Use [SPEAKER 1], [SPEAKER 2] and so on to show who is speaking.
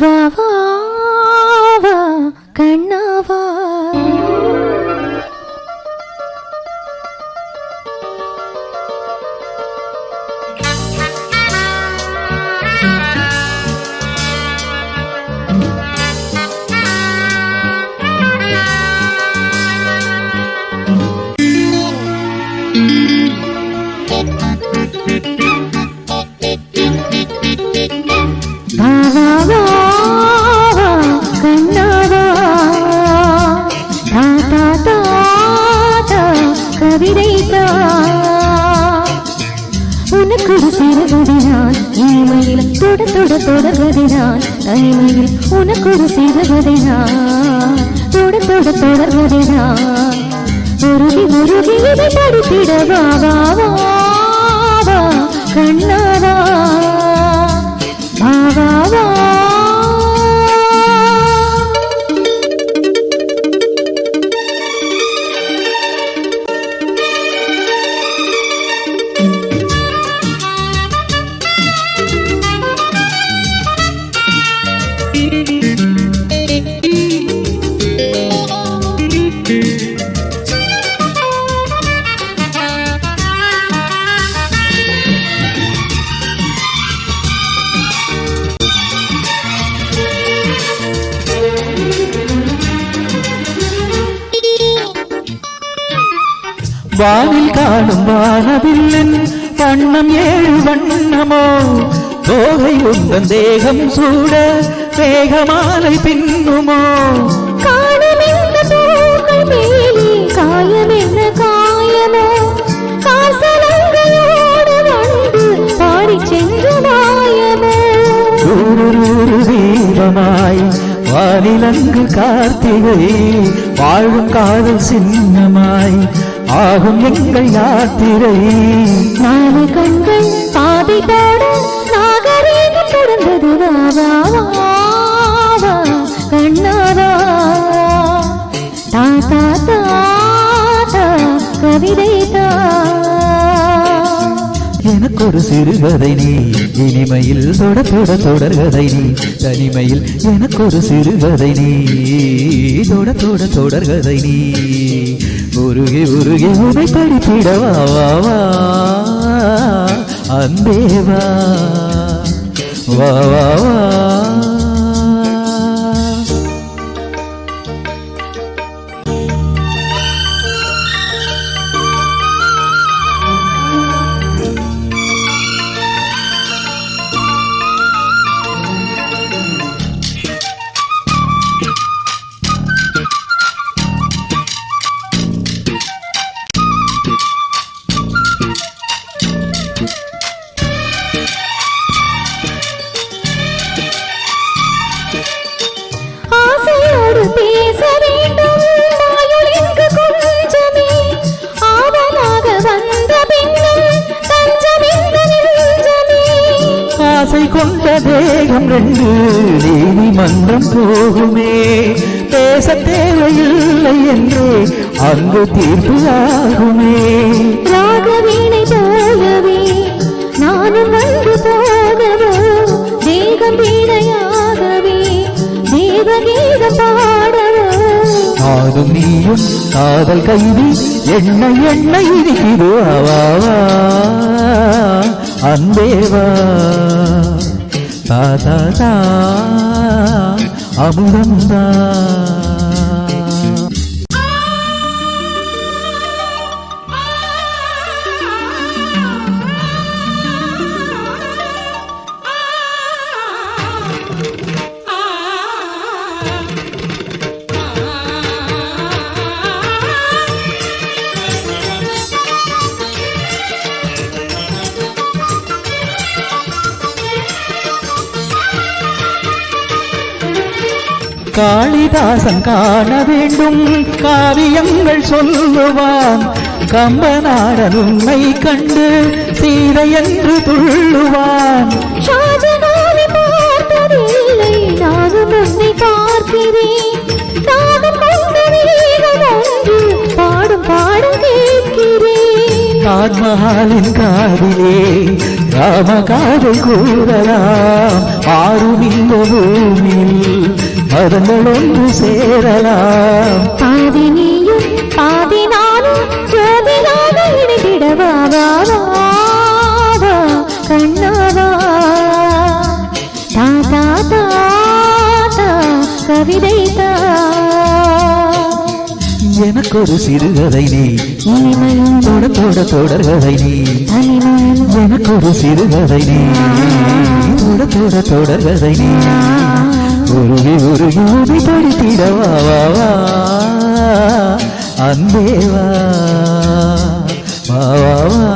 [SPEAKER 1] வா வா வா கண்ணாவா தொடர்வதினான் தனிமையில் உனக்கொரு சிறுவதினான் தொடர்வதினான் உருகி உருகி இதை படித்திடவா வா வா கண்ணாவா வா வா வா
[SPEAKER 2] வானில் காணும் வானவில்லின் வண்ணம் ஏழு வண்ணமோ தோகை உந்தன் தேகம் சூட வேகமாலை பின்னுமோ
[SPEAKER 1] காயம் என்ன காயமோ காசலங்கையோடு வந்து பாடி சென்று மாயமோ
[SPEAKER 2] வீரமாய் வானிலங்கு கார்த்திகை வாழும் காதல் சின்னமாய் ஆகும் எங்கள் யாத்திரை
[SPEAKER 1] நாலு கண்கள் பாதை போட நாகரீகம் தொடர்ந்தது கண்ணாவா தாத்தா தாத்தா கவிதை
[SPEAKER 2] எனக்கொரு சிறுகதை நீ இனிமையில் தொடர்கதை நீ தனிமையில் எனக்கொரு சிறுகதை நீ தொடர்கதை நீ உருகி உருகி உதை படித்திடவா வா அன்பேவா வா வா வா
[SPEAKER 1] பேச வேண்டும் வாயுளிங்கு கொஞ்சமே ஆவலாக வந்த பின்னும் தஞ்சமிந்த நெஞ்சமே
[SPEAKER 2] ஆசை கொண்ட தேகம் ரெண்டு நீதிமன்றம் போகுமே பேச தேவையில்லை என்று அங்கு தீர்ப்பு ஆகுமே
[SPEAKER 1] ராகவீணை போலவே நானும் வந்து போகவோ தேகம் வீணையாகவே தேவகீதம் பாடவோ
[SPEAKER 2] நானும் நீயும் காதல் கைதி எண்ணெய் இருக்கிறோ அவாவா அன்பேவா தாதா அமுதந்தா காளிதாசன் காண வேண்டும் காவியங்கள் சொல்லுவான் கம்பநாடன் உன்னை கண்டு சீதை என்று துள்ளுவான்
[SPEAKER 1] ஷாஜகானை பார்த்ததில்லை நானும் உன்னை பார்க்கிறேன் நானும் பாடும் பாடம் கேட்கிறேன்
[SPEAKER 2] தாஜ்மஹாலின் காதிலே காம காதை கூறலாம் ஆறும் இந்த பூமியில் மதங்கள் ஒன்று சேரலாம்
[SPEAKER 1] பாதி நீயும் பாதி நானும் ஜோதியாக இணைந்திடவா வா வா வா கண்ணாவா தாத்தா தாத்தா கவிதை தா
[SPEAKER 2] எனக்கு ஒரு சிறுகதை நீ
[SPEAKER 1] இனிமையும்
[SPEAKER 2] தொட தொட தொடர்கதை நீ
[SPEAKER 1] தனிமையும்
[SPEAKER 2] எனக்கு ஒரு சிறுகதை நீ தொட தொட தொடர்கதை நீ உருகி உருகி உதை படித்திடவா வா வா அன்பே வா வா வா வா